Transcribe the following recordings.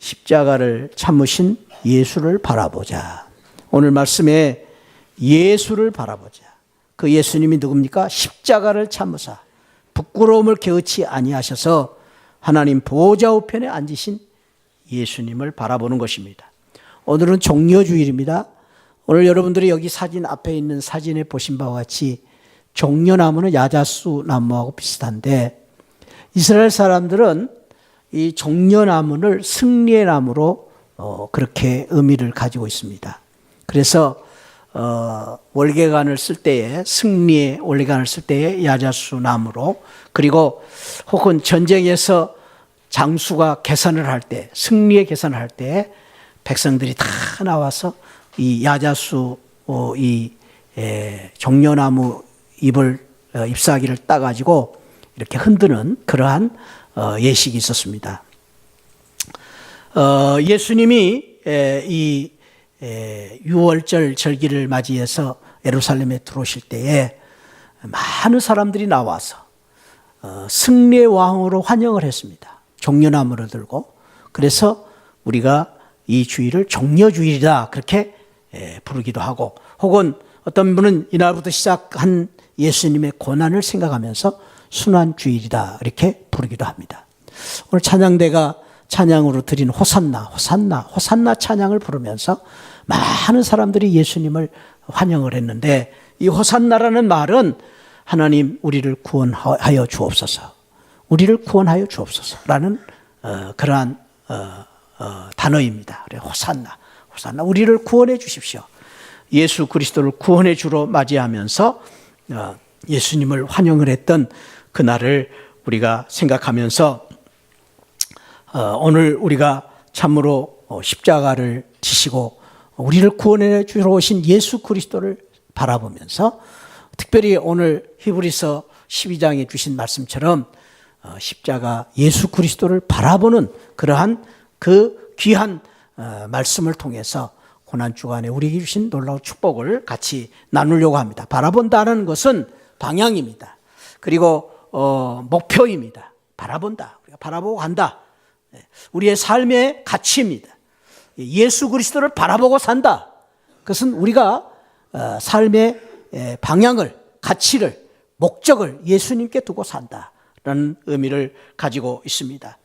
십자가를 참으신 예수를 바라보자. 오늘 말씀에 예수를 바라보자. 그 예수님이 누굽니까? 십자가를 참으사 부끄러움을 게으치 아니하셔서 하나님 보좌 우편에 앉으신 예수님을 바라보는 것입니다. 오늘은 종려주일입니다. 오늘 여러분들이 여기 사진 앞에 있는 사진에 보신 바와 같이 종려나무는 야자수 나무하고 비슷한데 이스라엘 사람들은 이 종려나무를 승리의 나무로 그렇게 의미를 가지고 있습니다. 그래서 월계관을 쓸 때에 승리의 월계관을 쓸 때에 야자수 나무로 그리고 혹은 전쟁에서 장수가 계산을 할 때 승리의 계산을 할 때 백성들이 다 나와서 이 야자수 이 종려나무 잎사귀를 따가지고 이렇게 흔드는 그러한 예식이 있었습니다. 예수님이 이 유월절 절기를 맞이해서 예루살렘에 들어오실 때에 많은 사람들이 나와서 승리의 왕으로 환영을 했습니다. 종려나무를 들고. 그래서 우리가 이 주일을 종려주일이다 그렇게 부르기도 하고 혹은 어떤 분은 이날부터 시작한 예수님의 고난을 생각하면서 순환주일이다 이렇게 부르기도 합니다. 오늘 찬양대가 찬양으로 드린 호산나 호산나 호산나 찬양을 부르면서 많은 사람들이 예수님을 환영을 했는데 이 호산나라는 말은 하나님 우리를 구원하여 주옵소서 우리를 구원하여 주옵소서라는 그러한 단어입니다. 그래 호산나 호산나 우리를 구원해 주십시오. 예수 그리스도를 구원해 주로 맞이하면서 예수님을 환영을 했던 그날을 우리가 생각하면서 오늘 우리가 참으로 십자가를 지시고 우리를 구원해 주러 오신 예수 그리스도를 바라보면서 특별히 오늘 히브리서 12장에 주신 말씀처럼 십자가 예수 그리스도를 바라보는 그러한 그 귀한 말씀을 통해서 고난주간에 우리에게 주신 놀라운 축복을 같이 나누려고 합니다. 바라본다는 것은 방향입니다. 그리고 목표입니다. 바라본다. 우리가 바라보고 간다. 우리의 삶의 가치입니다. 예수 그리스도를 바라보고 산다. 그것은 우리가 삶의 방향을, 가치를, 목적을 예수님께 두고 산다라는 의미를 가지고 있습니다.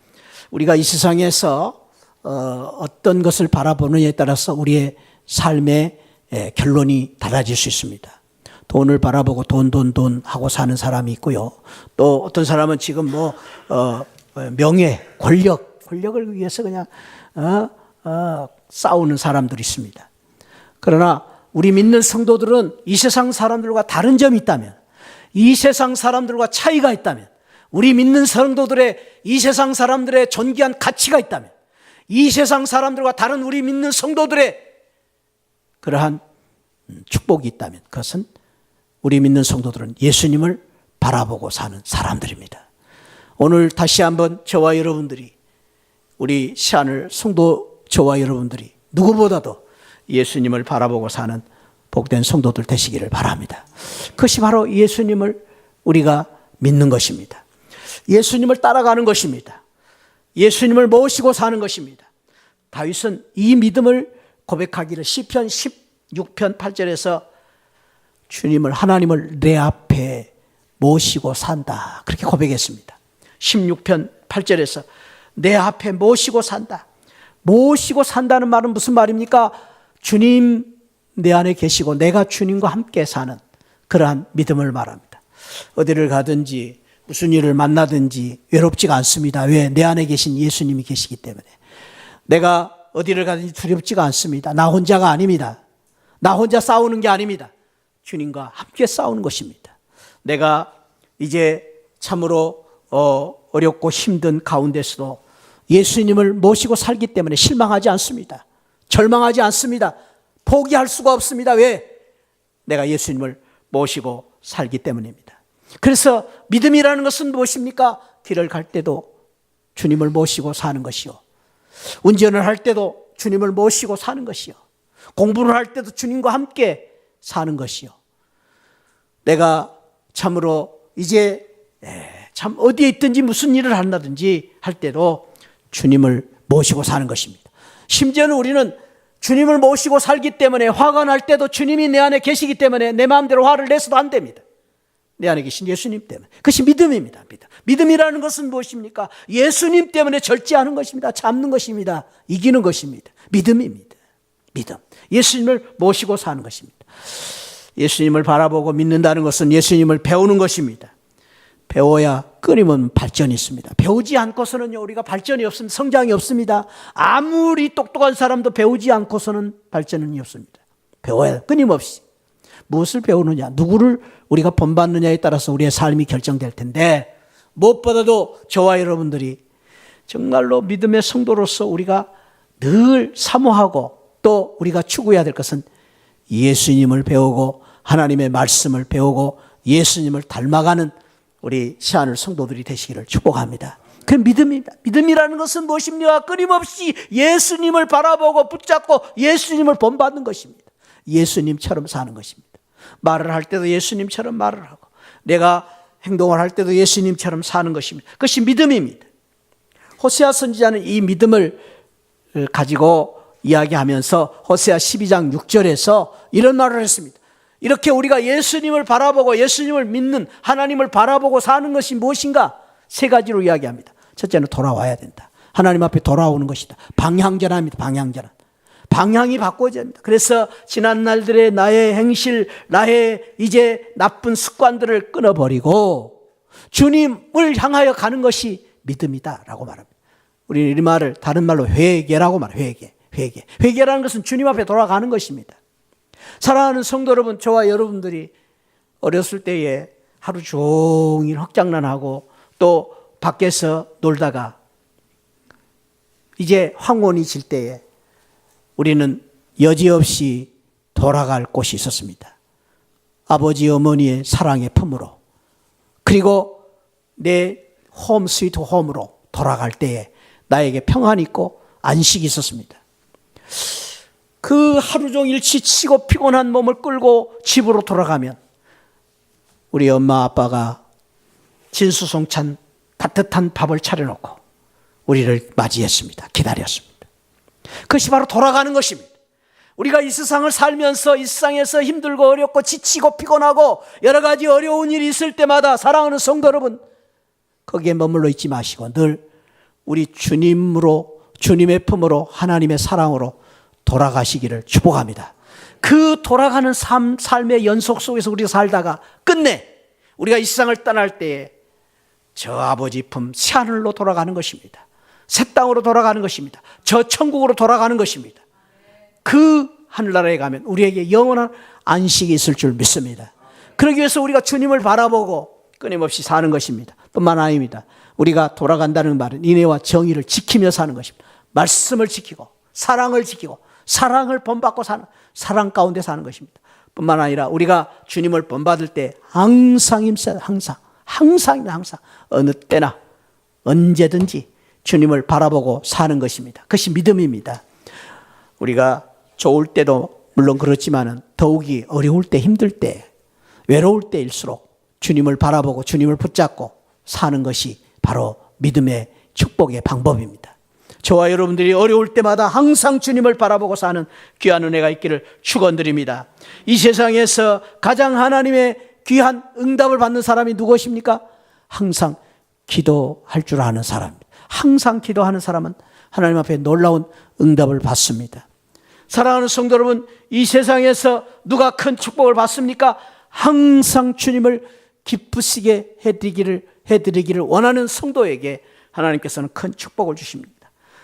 우리가 이 세상에서 어떤 것을 바라보느냐에 따라서 우리의 삶의 결론이 달라질 수 있습니다. 돈을 바라보고 돈 하고 사는 사람이 있고요. 또 어떤 사람은 지금 명예, 권력을 위해서 그냥 싸우는 사람들이 있습니다. 그러나 우리 믿는 성도들은 이 세상 사람들과 다른 점이 있다면, 이 세상 사람들과 차이가 있다면, 우리 믿는 성도들의 이 세상 사람들의 존귀한 가치가 있다면, 이 세상 사람들과 다른 우리 믿는 성도들의 그러한 축복이 있다면 그것은 우리 믿는 성도들은 예수님을 바라보고 사는 사람들입니다. 오늘 다시 한번 저와 여러분들이 우리 시안을 성도 저와 여러분들이 누구보다도 예수님을 바라보고 사는 복된 성도들 되시기를 바랍니다. 그것이 바로 예수님을 우리가 믿는 것입니다. 예수님을 따라가는 것입니다. 예수님을 모시고 사는 것입니다. 다윗은 이 믿음을 고백하기를 시편 16편 8절에서 주님을 하나님을 내 앞에 모시고 산다 그렇게 고백했습니다. 16편 8절에서 내 앞에 모시고 산다. 모시고 산다는 말은 무슨 말입니까? 주님 내 안에 계시고 내가 주님과 함께 사는 그러한 믿음을 말합니다. 어디를 가든지 무슨 일을 만나든지 외롭지가 않습니다. 왜? 내 안에 계신 예수님이 계시기 때문에. 내가 어디를 가든지 두렵지가 않습니다. 나 혼자가 아닙니다. 나 혼자 싸우는 게 아닙니다. 주님과 함께 싸우는 것입니다. 내가 이제 참으로 어렵고 힘든 가운데서도 예수님을 모시고 살기 때문에 실망하지 않습니다. 절망하지 않습니다. 포기할 수가 없습니다. 왜? 내가 예수님을 모시고 살기 때문입니다. 그래서 믿음이라는 것은 무엇입니까? 길을 갈 때도 주님을 모시고 사는 것이요. 운전을 할 때도 주님을 모시고 사는 것이요. 공부를 할 때도 주님과 함께 사는 것이요. 내가 참으로 이제 참 어디에 있든지 무슨 일을 한다든지 할 때도 주님을 모시고 사는 것입니다. 심지어는 우리는 주님을 모시고 살기 때문에 화가 날 때도 주님이 내 안에 계시기 때문에 내 마음대로 화를 내서도 안 됩니다. 내 안에 계신 예수님 때문에. 그것이 믿음입니다. 믿음이라는 것은 무엇입니까? 예수님 때문에 절제하는 것입니다. 참는 것입니다. 이기는 것입니다. 믿음입니다. 믿음. 예수님을 모시고 사는 것입니다. 예수님을 바라보고 믿는다는 것은 예수님을 배우는 것입니다. 배워야 끊임없는 발전이 있습니다. 배우지 않고서는 우리가 발전이 없습니다. 성장이 없습니다. 아무리 똑똑한 사람도 배우지 않고서는 발전이 없습니다. 배워야 끊임없이. 무엇을 배우느냐, 누구를 우리가 본받느냐에 따라서 우리의 삶이 결정될 텐데, 무엇보다도 저와 여러분들이 정말로 믿음의 성도로서 우리가 늘 사모하고 또 우리가 추구해야 될 것은 예수님을 배우고 하나님의 말씀을 배우고 예수님을 닮아가는 우리 시안을 성도들이 되시기를 축복합니다. 그 믿음입니다. 믿음이라는 것은 무엇입니까? 끊임없이 예수님을 바라보고 붙잡고 예수님을 본받는 것입니다. 예수님처럼 사는 것입니다. 말을 할 때도 예수님처럼 말을 하고 내가 행동을 할 때도 예수님처럼 사는 것입니다. 그것이 믿음입니다. 호세아 선지자는 이 믿음을 가지고 이야기하면서 호세아 12장 6절에서 이런 말을 했습니다. 이렇게 우리가 예수님을 바라보고 예수님을 믿는 하나님을 바라보고 사는 것이 무엇인가? 세 가지로 이야기합니다. 첫째는 돌아와야 된다. 하나님 앞에 돌아오는 것이다. 방향전환입니다. 방향전환. 방향이 바꿔져야 합니다. 그래서 지난 날들의 나의 행실, 나의 이제 나쁜 습관들을 끊어버리고 주님을 향하여 가는 것이 믿음이다라고 말합니다. 우리는 이 말을 다른 말로 회개라고 말해요. 회개라는 것은 주님 앞에 돌아가는 것입니다. 사랑하는 성도 여러분, 저와 여러분들이 어렸을 때에 하루 종일 헛장난하고 또 밖에서 놀다가 이제 황혼이 질 때에 우리는 여지없이 돌아갈 곳이 있었습니다. 아버지 어머니의 사랑의 품으로, 그리고 내 홈 스위트 홈으로 돌아갈 때에 나에게 평안이 있고 안식이 있었습니다. 그 하루 종일 지치고 피곤한 몸을 끌고 집으로 돌아가면 우리 엄마 아빠가 진수성찬 따뜻한 밥을 차려놓고 우리를 맞이했습니다. 기다렸습니다. 그것이 바로 돌아가는 것입니다. 우리가 이 세상을 살면서 이 세상에서 힘들고 어렵고 지치고 피곤하고 여러 가지 어려운 일이 있을 때마다 사랑하는 성도 여러분, 거기에 머물러 있지 마시고 늘 우리 주님으로, 주님의 품으로, 하나님의 사랑으로 돌아가시기를 축복합니다. 그 돌아가는 삶의 연속 속에서 우리가 살다가 끝내 우리가 이 세상을 떠날 때에 저 아버지 품 새하늘로 돌아가는 것입니다. 새 땅으로 돌아가는 것입니다. 저 천국으로 돌아가는 것입니다. 그 하늘나라에 가면 우리에게 영원한 안식이 있을 줄 믿습니다. 그러기 위해서 우리가 주님을 바라보고 끊임없이 사는 것입니다. 뿐만 아닙니다. 우리가 돌아간다는 말은 인애와 정의를 지키며 사는 것입니다. 말씀을 지키고 사랑을 지키고 사랑을 본받고 사는, 사랑 가운데 사는 것입니다. 뿐만 아니라 우리가 주님을 본받을 때 항상 어느 때나 언제든지 주님을 바라보고 사는 것입니다. 그것이 믿음입니다. 우리가 좋을 때도 물론 그렇지만은 더욱이 어려울 때, 힘들 때, 외로울 때일수록 주님을 바라보고 주님을 붙잡고 사는 것이 바로 믿음의 축복의 방법입니다. 저와 여러분들이 어려울 때마다 항상 주님을 바라보고 사는 귀한 은혜가 있기를 축원드립니다. 이 세상에서 가장 하나님의 귀한 응답을 받는 사람이 누구십니까? 항상 기도할 줄 아는 사람입니다. 항상 기도하는 사람은 하나님 앞에 놀라운 응답을 받습니다. 사랑하는 성도 여러분, 이 세상에서 누가 큰 축복을 받습니까? 항상 주님을 기쁘시게 해드리기를 원하는 성도에게 하나님께서는 큰 축복을 주십니다.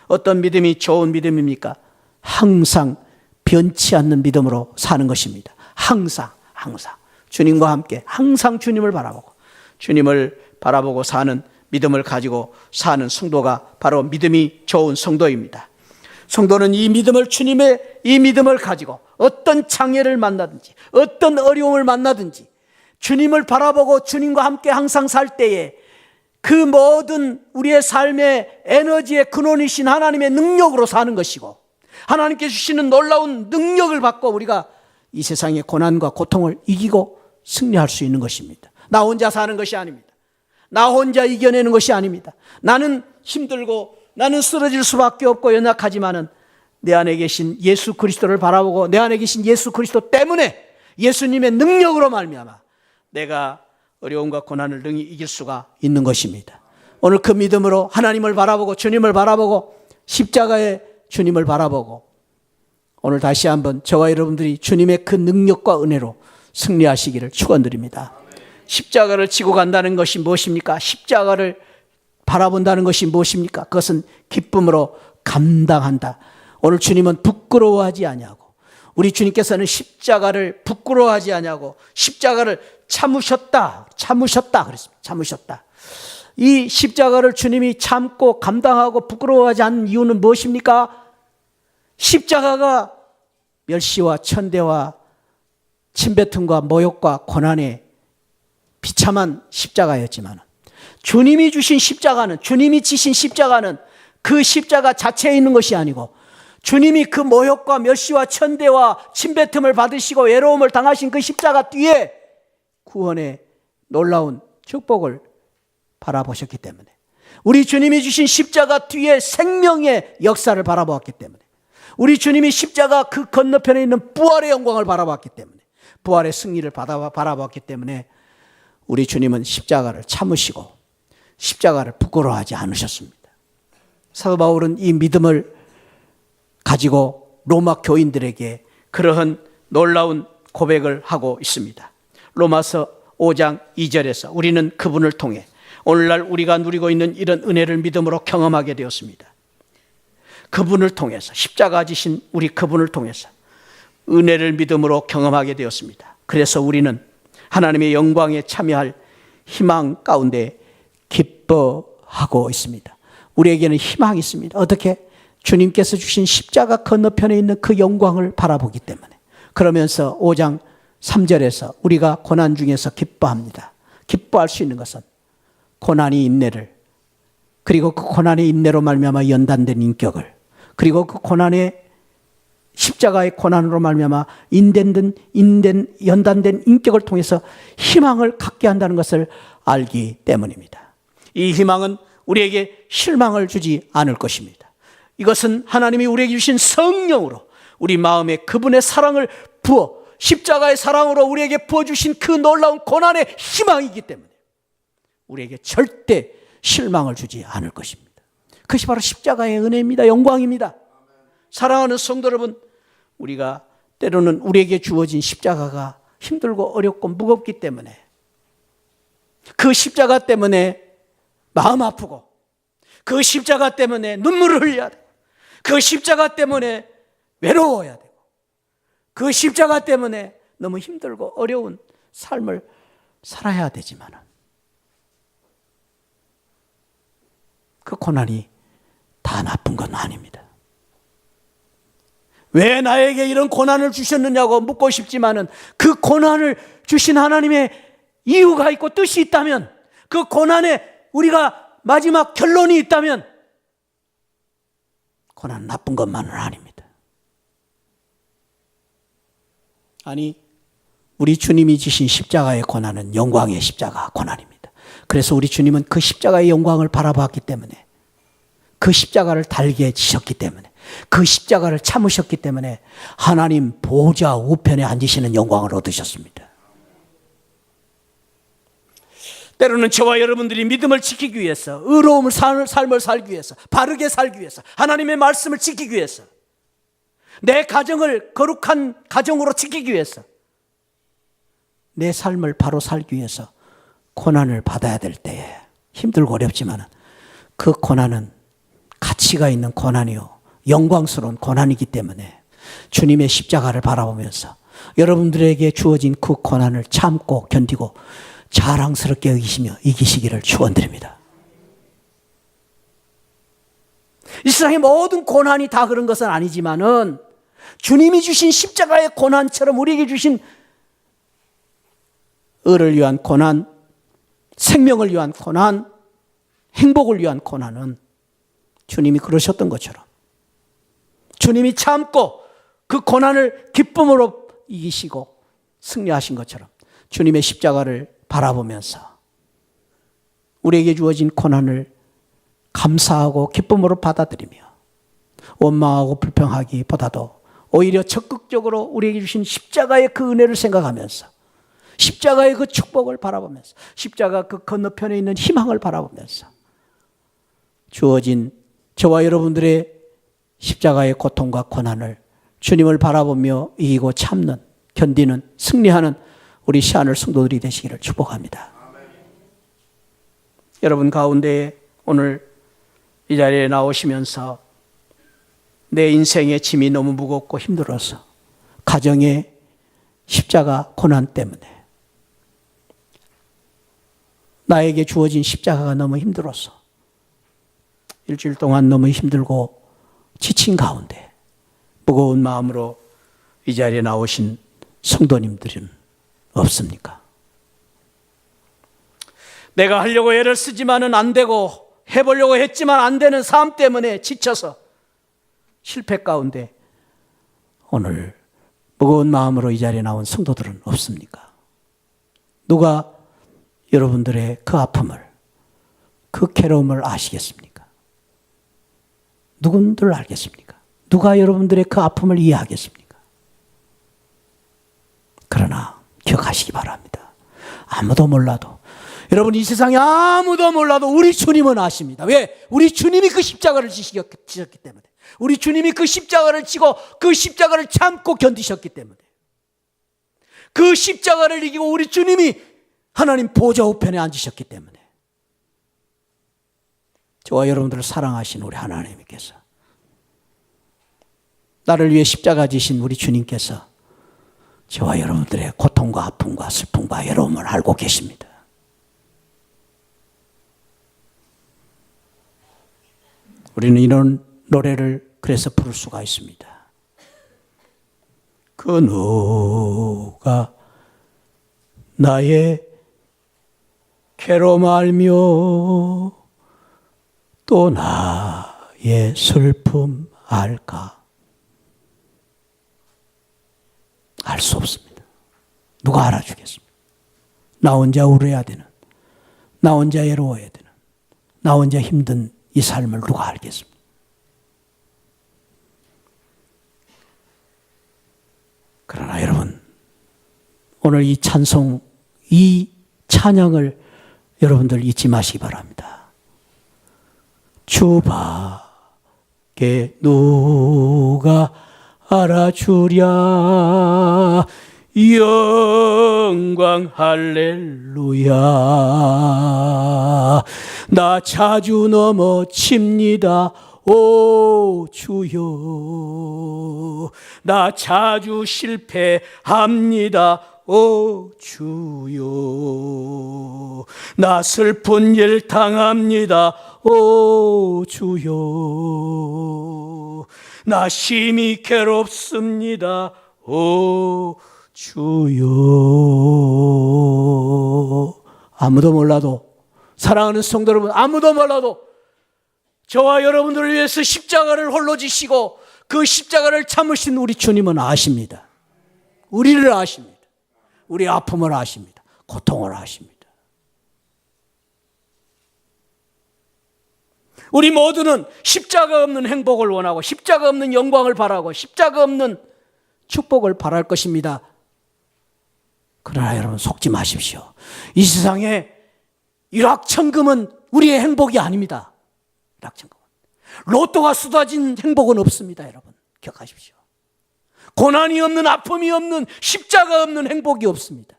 어떤 믿음이 좋은 믿음입니까? 항상 변치 않는 믿음으로 사는 것입니다. 항상 주님과 함께 항상 주님을 바라보고 사는 믿음을 가지고 사는 성도가 바로 믿음이 좋은 성도입니다. 성도는 이 믿음을, 주님의 이 믿음을 가지고 어떤 장애를 만나든지 어떤 어려움을 만나든지 주님을 바라보고 주님과 함께 항상 살 때에 그 모든 우리의 삶의 에너지의 근원이신 하나님의 능력으로 사는 것이고, 하나님께 주시는 놀라운 능력을 받고 우리가 이 세상의 고난과 고통을 이기고 승리할 수 있는 것입니다. 나 혼자 사는 것이 아닙니다. 나 혼자 이겨내는 것이 아닙니다. 나는 힘들고 나는 쓰러질 수밖에 없고 연약하지만은 내 안에 계신 예수 그리스도를 바라보고 내 안에 계신 예수 그리스도 때문에 예수님의 능력으로 말미암아 내가 어려움과 고난을 능히 이길 수가 있는 것입니다. 오늘 그 믿음으로 하나님을 바라보고 주님을 바라보고 십자가의 주님을 바라보고 오늘 다시 한번 저와 여러분들이 주님의 그 능력과 은혜로 승리하시기를 축원드립니다. 십자가를 지고 간다는 것이 무엇입니까? 십자가를 바라본다는 것이 무엇입니까? 그것은 기쁨으로 감당한다. 오늘 주님은 부끄러워하지 아니하고 우리 주님께서는 십자가를 부끄러워하지 아니하고 십자가를 참으셨다 그랬습니다. 참으셨다. 이 십자가를 주님이 참고 감당하고 부끄러워하지 않는 이유는 무엇입니까? 십자가가 멸시와 천대와 침뱉음과 모욕과 고난의 비참한 십자가였지만 주님이 주신 십자가는, 주님이 지신 십자가는 그 십자가 자체에 있는 것이 아니고 주님이 그 모욕과 멸시와 천대와 침뱉음을 받으시고 외로움을 당하신 그 십자가 뒤에 구원의 놀라운 축복을 바라보셨기 때문에, 우리 주님이 주신 십자가 뒤에 생명의 역사를 바라보았기 때문에, 우리 주님이 십자가 그 건너편에 있는 부활의 영광을 바라봤기 때문에, 부활의 승리를 바라봤기 때문에 우리 주님은 십자가를 참으시고 십자가를 부끄러워하지 않으셨습니다. 사도 바울은 이 믿음을 가지고 로마 교인들에게 그러한 놀라운 고백을 하고 있습니다. 로마서 5장 2절에서 우리는 그분을 통해 오늘날 우리가 누리고 있는 이런 은혜를 믿음으로 경험하게 되었습니다. 그분을 통해서, 십자가 지신 우리 그분을 통해서 은혜를 믿음으로 경험하게 되었습니다. 그래서 우리는 하나님의 영광에 참여할 희망 가운데 기뻐하고 있습니다. 우리에게는 희망이 있습니다. 어떻게? 주님께서 주신 십자가 건너편에 있는 그 영광을 바라보기 때문에. 그러면서 5장 3절에서 우리가 고난 중에서 기뻐합니다. 기뻐할 수 있는 것은 고난이 인내를, 그리고 그 고난의 인내로 말미암아 연단된 인격을, 그리고 그 고난의 십자가의 고난으로 말미암아 연단된 인격을 통해서 희망을 갖게 한다는 것을 알기 때문입니다. 이 희망은 우리에게 실망을 주지 않을 것입니다. 이것은 하나님이 우리에게 주신 성령으로 우리 마음에 그분의 사랑을 부어 십자가의 사랑으로 우리에게 부어주신 그 놀라운 고난의 희망이기 때문에 우리에게 절대 실망을 주지 않을 것입니다. 그것이 바로 십자가의 은혜입니다. 영광입니다. 사랑하는 성도 여러분, 우리가 때로는 우리에게 주어진 십자가가 힘들고 어렵고 무겁기 때문에, 그 십자가 때문에 마음 아프고, 그 십자가 때문에 눈물을 흘려야 되고, 그 십자가 때문에 외로워야 되고, 그 십자가 때문에 너무 힘들고 어려운 삶을 살아야 되지만 그 고난이 다 나쁜 건 아닙니다. 왜 나에게 이런 고난을 주셨느냐고 묻고 싶지만은 그 고난을 주신 하나님의 이유가 있고 뜻이 있다면, 그 고난에 우리가 마지막 결론이 있다면 고난은 나쁜 것만은 아닙니다. 아니, 우리 주님이 지신 십자가의 고난은 영광의 십자가 고난입니다. 그래서 우리 주님은 그 십자가의 영광을 바라봤기 때문에, 그 십자가를 달게 지셨기 때문에, 그 십자가를 참으셨기 때문에 하나님 보좌 우편에 앉으시는 영광을 얻으셨습니다. 때로는 저와 여러분들이 믿음을 지키기 위해서, 의로움을 삶을 살기 위해서, 바르게 살기 위해서, 하나님의 말씀을 지키기 위해서, 내 가정을 거룩한 가정으로 지키기 위해서, 내 삶을 바로 살기 위해서 고난을 받아야 될 때에 힘들고 어렵지만 그 고난은 가치가 있는 고난이요, 영광스러운 고난이기 때문에 주님의 십자가를 바라보면서 여러분들에게 주어진 그 고난을 참고 견디고 자랑스럽게 여기시며 이기시기를 축원드립니다. 이 세상의 모든 고난이 다 그런 것은 아니지만은 주님이 주신 십자가의 고난처럼 우리에게 주신 의를 위한 고난, 생명을 위한 고난, 행복을 위한 고난은 주님이 그러셨던 것처럼 주님이 참고 그 고난을 기쁨으로 이기시고 승리하신 것처럼 주님의 십자가를 바라보면서 우리에게 주어진 고난을 감사하고 기쁨으로 받아들이며 원망하고 불평하기보다도 오히려 적극적으로 우리에게 주신 십자가의 그 은혜를 생각하면서 십자가의 그 축복을 바라보면서 십자가 그 건너편에 있는 희망을 바라보면서 주어진 저와 여러분들의 십자가의 고통과 고난을 주님을 바라보며 이기고 참는, 견디는, 승리하는 우리 시안을 성도들이 되시기를 축복합니다. 여러분 가운데 오늘 이 자리에 나오시면서 내 인생의 짐이 너무 무겁고 힘들어서 가정의 십자가 고난 때문에 나에게 주어진 십자가가 너무 힘들어서 일주일 동안 너무 힘들고 지친 가운데 무거운 마음으로 이 자리에 나오신 성도님들은 없습니까? 내가 하려고 애를 쓰지만은 안 되고 해보려고 했지만 안 되는 삶 때문에 지쳐서 실패 가운데 오늘 무거운 마음으로 이 자리에 나온 성도들은 없습니까? 누가 여러분들의 그 아픔을, 그 괴로움을 아시겠습니까? 누군들 알겠습니까? 누가 여러분들의 그 아픔을 이해하겠습니까? 그러나 기억하시기 바랍니다. 아무도 몰라도, 여러분 이 세상에 아무도 몰라도 우리 주님은 아십니다. 왜? 우리 주님이 그 십자가를 지셨기 때문에. 우리 주님이 그 십자가를 지고 그 십자가를 참고 견디셨기 때문에. 그 십자가를 이기고 우리 주님이 하나님 보좌 우편에 앉으셨기 때문에. 저와 여러분들을 사랑하신 우리 하나님께서, 나를 위해 십자가 지신 우리 주님께서 저와 여러분들의 고통과 아픔과 슬픔과 외로움을 알고 계십니다. 우리는 이런 노래를 그래서 부를 수가 있습니다. 그 누가 나의 괴로움 알며 또 나의 슬픔 알까? 알 수 없습니다. 누가 알아주겠습니까? 나 혼자 울어야 되는, 나 혼자 외로워야 되는, 나 혼자 힘든 이 삶을 누가 알겠습니까? 그러나 여러분, 오늘 이 찬송, 이 찬양을 여러분들 잊지 마시기 바랍니다. 주밖에 누가 알아주랴, 영광 할렐루야. 나 자주 넘어집니다. 오 주여. 나 자주 실패합니다. 오 주여. 나 슬픈 일 당합니다. 오 주여. 나 심히 괴롭습니다. 오 주여. 아무도 몰라도, 사랑하는 성도 여러분, 아무도 몰라도 저와 여러분들을 위해서 십자가를 홀로 지시고 그 십자가를 참으신 우리 주님은 아십니다. 우리를 아십니다. 우리 아픔을 아십니다. 고통을 아십니다. 우리 모두는 십자가 없는 행복을 원하고 십자가 없는 영광을 바라고 십자가 없는 축복을 바랄 것입니다. 그러나 여러분 속지 마십시오. 이 세상에 일확천금은 우리의 행복이 아닙니다. 일확천금은. 로또가 쏟아진 행복은 없습니다. 여러분 기억하십시오. 고난이 없는, 아픔이 없는, 십자가 없는 행복이 없습니다.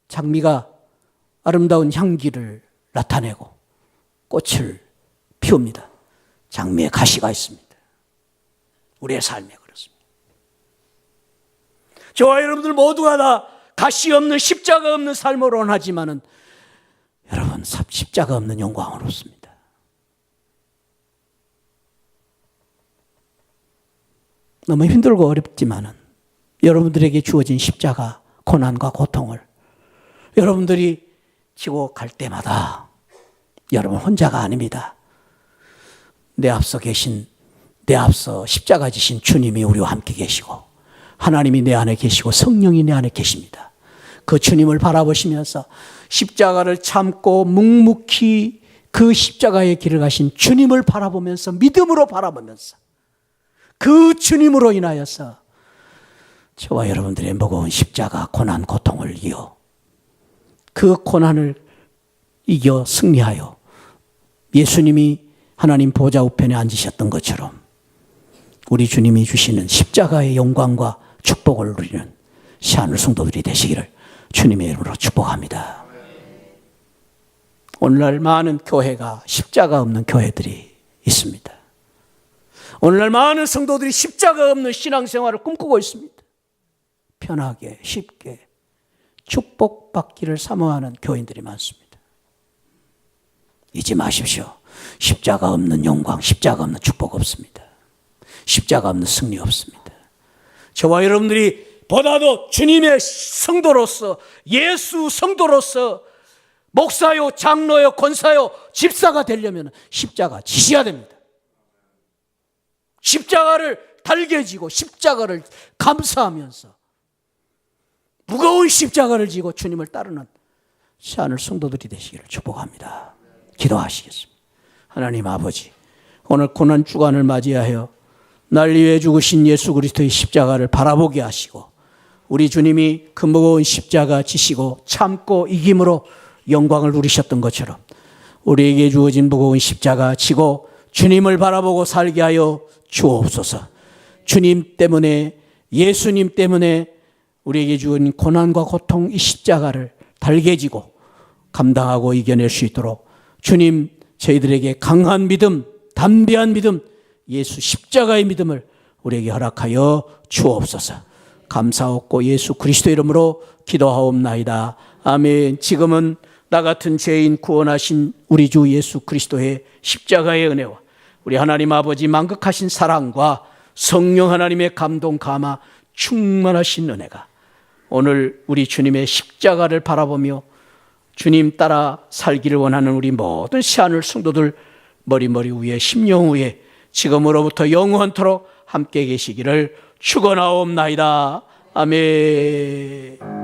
장미가 아름다운 향기를 나타내고 꽃을 피웁니다. 장미에 가시가 있습니다. 우리의 삶에 그렇습니다. 저와 여러분들 모두가 다 가시 없는, 십자가 없는 삶을 원하지만은 여러분 십자가 없는 영광은 없습니다. 너무 힘들고 어렵지만은 여러분들에게 주어진 십자가, 고난과 고통을 여러분들이 지고 갈 때마다 여러분 혼자가 아닙니다. 내 앞서 계신, 내 앞서 십자가 지신 주님이 우리와 함께 계시고 하나님이 내 안에 계시고 성령이 내 안에 계십니다. 그 주님을 바라보시면서 십자가를 참고 묵묵히 그 십자가의 길을 가신 주님을 바라보면서, 믿음으로 바라보면서 그 주님으로 인하여서 저와 여러분들의 무거운 십자가, 고난, 고통을 이어 그 고난을 이겨 승리하여 예수님이 하나님 보좌 우편에 앉으셨던 것처럼 우리 주님이 주시는 십자가의 영광과 축복을 누리는 시한울 성도들이 되시기를 주님의 이름으로 축복합니다. 오늘날 많은 교회가 십자가 없는 교회들이 있습니다. 오늘날 많은 성도들이 십자가 없는 신앙생활을 꿈꾸고 있습니다. 편하게 쉽게 축복받기를 사모하는 교인들이 많습니다. 잊지 마십시오. 십자가 없는 영광, 십자가 없는 축복 없습니다. 십자가 없는 승리 없습니다. 저와 여러분들이 보다도 주님의 성도로서, 예수 성도로서 목사요, 장로요, 권사요, 집사가 되려면 십자가 지셔야 됩니다. 십자가를 달게 지고 십자가를 감사하면서 무거운 십자가를 지고 주님을 따르는 시한울 성도들이 되시기를 축복합니다. 기도하시겠습니다. 하나님 아버지, 오늘 고난 주간을 맞이하여 날 위해 죽으신 예수 그리스도의 십자가를 바라보게 하시고 우리 주님이 그 무거운 십자가 지시고 참고 이김으로 영광을 누리셨던 것처럼 우리에게 주어진 무거운 십자가 지고 주님을 바라보고 살게 하여 주옵소서. 주님 때문에, 예수님 때문에 우리에게 주어진 고난과 고통, 이 십자가를 달게 지고 감당하고 이겨낼 수 있도록 주님, 저희들에게 강한 믿음, 담대한 믿음, 예수 십자가의 믿음을 우리에게 허락하여 주옵소서. 감사하옵고 예수 그리스도 이름으로 기도하옵나이다. 아멘. 지금은 나 같은 죄인 구원하신 우리 주 예수 그리스도의 십자가의 은혜와 우리 하나님 아버지 만극하신 사랑과 성령 하나님의 감동 감화 충만하신 은혜가 오늘 우리 주님의 십자가를 바라보며 주님 따라 살기를 원하는 우리 모든 시한울 성도들 머리 위에 심령 위에 지금으로부터 영원토록 함께 계시기를 축원하옵나이다. 아멘.